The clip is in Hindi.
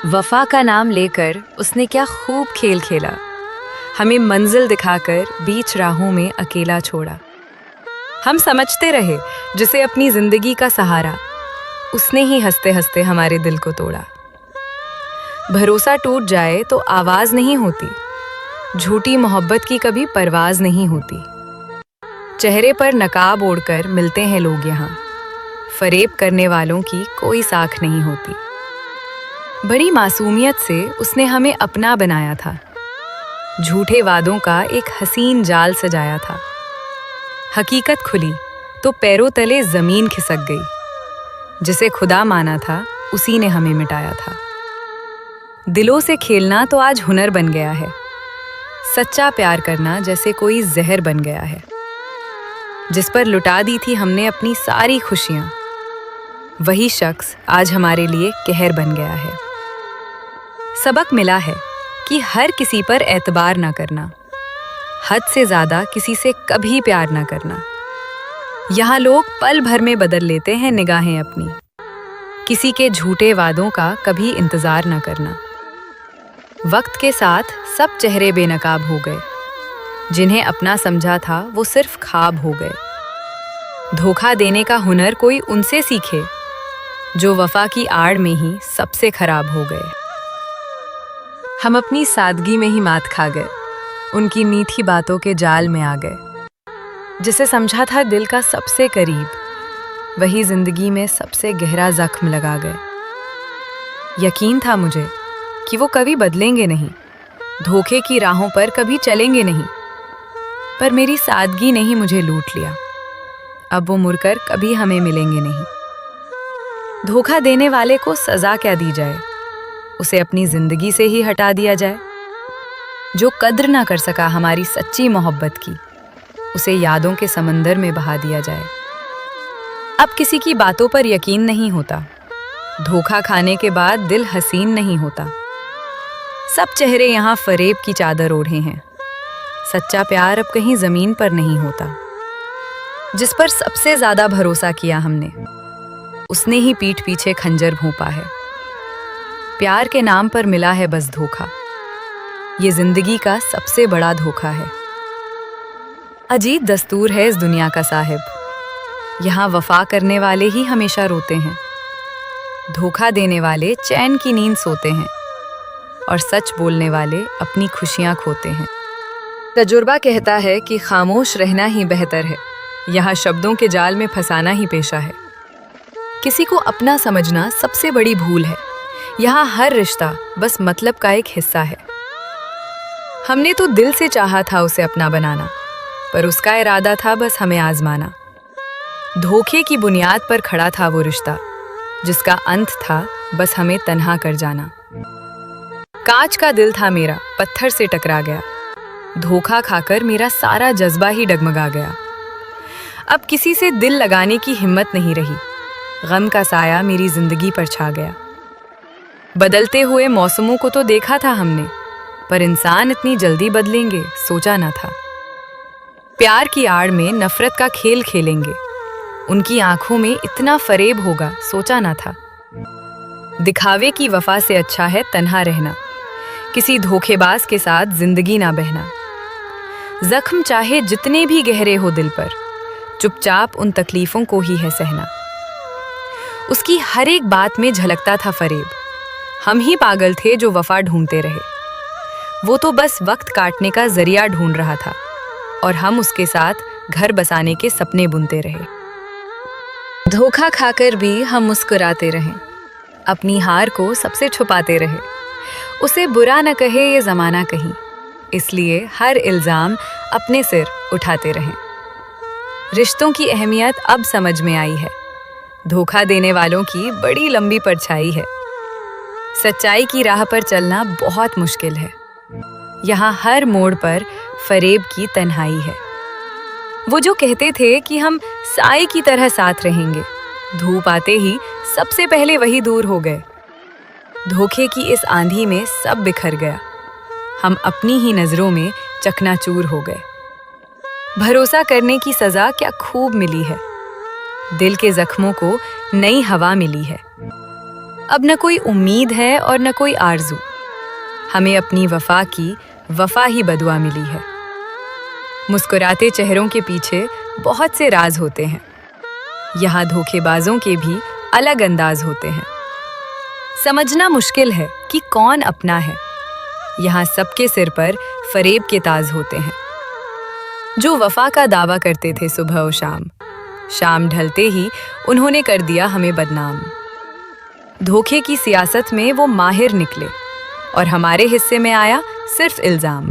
वफा का नाम लेकर उसने क्या खूब खेल खेला, हमें मंजिल दिखाकर बीच राहों में अकेला छोड़ा। हम समझते रहे जिसे अपनी जिंदगी का सहारा, उसने ही हंसते हंसते हमारे दिल को तोड़ा। भरोसा टूट जाए तो आवाज नहीं होती, झूठी मोहब्बत की कभी परवाज नहीं होती। चेहरे पर नकाब ओढ़कर मिलते हैं लोग यहाँ, फरेब करने वालों की कोई साख नहीं होती। बड़ी मासूमियत से उसने हमें अपना बनाया था, झूठे वादों का एक हसीन जाल सजाया था। हकीकत खुली तो पैरों तले जमीन खिसक गई, जिसे खुदा माना था उसी ने हमें मिटाया था। दिलों से खेलना तो आज हुनर बन गया है, सच्चा प्यार करना जैसे कोई जहर बन गया है। जिस पर लुटा दी थी हमने अपनी सारी खुशियां, वही शख्स आज हमारे लिए कहर बन गया है। सबक मिला है कि हर किसी पर एतबार ना करना, हद से ज्यादा किसी से कभी प्यार ना करना। यहाँ लोग पल भर में बदल लेते हैं निगाहें अपनी, किसी के झूठे वादों का कभी इंतजार ना करना। वक्त के साथ सब चेहरे बेनकाब हो गए, जिन्हें अपना समझा था वो सिर्फ ख्वाब हो गए। धोखा देने का हुनर कोई उनसे सीखे, जो वफा की आड़ में ही सबसे खराब हो गए। हम अपनी सादगी में ही मात खा गए, उनकी मीठी बातों के जाल में आ गए। जिसे समझा था दिल का सबसे करीब, वही जिंदगी में सबसे गहरा जख्म लगा गए। यकीन था मुझे कि वो कभी बदलेंगे नहीं, धोखे की राहों पर कभी चलेंगे नहीं, पर मेरी सादगी ने ही मुझे लूट लिया। अब वो मुड़कर कभी हमें मिलेंगे नहीं। धोखा देने वाले को सजा क्या दी जाए, उसे अपनी जिंदगी से ही हटा दिया जाए। जो कद्र ना कर सका हमारी सच्ची मोहब्बत की, उसे यादों के समंदर में बहा दिया जाए। अब किसी की बातों पर यकीन नहीं होता, धोखा खाने के बाद दिल हसीन नहीं होता। सब चेहरे यहाँ फरेब की चादर ओढ़े हैं, सच्चा प्यार अब कहीं जमीन पर नहीं होता। जिस पर सबसे ज्यादा भरोसा किया हमने, उसने ही पीठ पीछे खंजर भोंपा है। प्यार के नाम पर मिला है बस धोखा, ये जिंदगी का सबसे बड़ा धोखा है। अजीब दस्तूर है इस दुनिया का साहिब, यहाँ वफा करने वाले ही हमेशा रोते हैं। धोखा देने वाले चैन की नींद सोते हैं, और सच बोलने वाले अपनी खुशियां खोते हैं। तजुर्बा कहता है कि खामोश रहना ही बेहतर है, यहाँ शब्दों के जाल में फंसाना ही पेशा है। किसी को अपना समझना सबसे बड़ी भूल है, यहाँ हर रिश्ता बस मतलब का एक हिस्सा है। हमने तो दिल से चाहा था उसे अपना बनाना, पर उसका इरादा था बस हमें आजमाना। धोखे की बुनियाद पर खड़ा था वो रिश्ता, जिसका अंत था बस हमें तन्हा कर जाना। कांच का दिल था मेरा, पत्थर से टकरा गया, धोखा खाकर मेरा सारा जज्बा ही डगमगा गया। अब किसी से दिल लगाने की हिम्मत नहीं रही, गम का साया मेरी जिंदगी पर छा गया। बदलते हुए मौसमों को तो देखा था हमने, पर इंसान इतनी जल्दी बदलेंगे सोचा ना था। प्यार की आड़ में नफरत का खेल खेलेंगे, उनकी आंखों में इतना फरेब होगा सोचा ना था। दिखावे की वफा से अच्छा है तन्हा रहना, किसी धोखेबाज के साथ जिंदगी ना बहना। जख्म चाहे जितने भी गहरे हो दिल पर, चुपचाप उन तकलीफों को ही है सहना। उसकी हर एक बात में झलकता था फरेब, हम ही पागल थे जो वफा ढूंढते रहे। वो तो बस वक्त काटने का जरिया ढूंढ रहा था, और हम उसके साथ घर बसाने के सपने बुनते रहे। धोखा खाकर भी हम मुस्कुराते रहे, अपनी हार को सबसे छुपाते रहे। उसे बुरा न कहे ये जमाना कहीं, इसलिए हर इल्जाम अपने सिर उठाते रहें। रिश्तों की अहमियत अब समझ में आई है, धोखा देने वालों की बड़ी लंबी परछाई है। सच्चाई की राह पर चलना बहुत मुश्किल है, यहाँ हर मोड़ पर फरेब की तन्हाई है। वो जो कहते थे कि हम साए की तरह साथ रहेंगे, धूप आते ही सबसे पहले वही दूर हो गए। धोखे की इस आंधी में सब बिखर गया, हम अपनी ही नजरों में चकनाचूर हो गए। भरोसा करने की सजा क्या खूब मिली है, दिल के जख्मों को नई हवा मिली है। अब न कोई उम्मीद है और न कोई आरजू। हमें अपनी वफा की वफा ही बदुआ मिली है। मुस्कुराते चेहरों के पीछे बहुत से राज होते हैं। यहाँ धोखेबाजों के भी अलग अंदाज होते हैं। समझना मुश्किल है कि कौन अपना है। यहाँ सबके सिर पर फरेब के ताज होते हैं। जो वफा का दावा करते थे सुबह और शाम, शाम ढलते ही उन्होंने कर दिया हमें बदनाम। धोखे की सियासत में वो माहिर निकले और हमारे हिस्से में आया सिर्फ इल्जाम।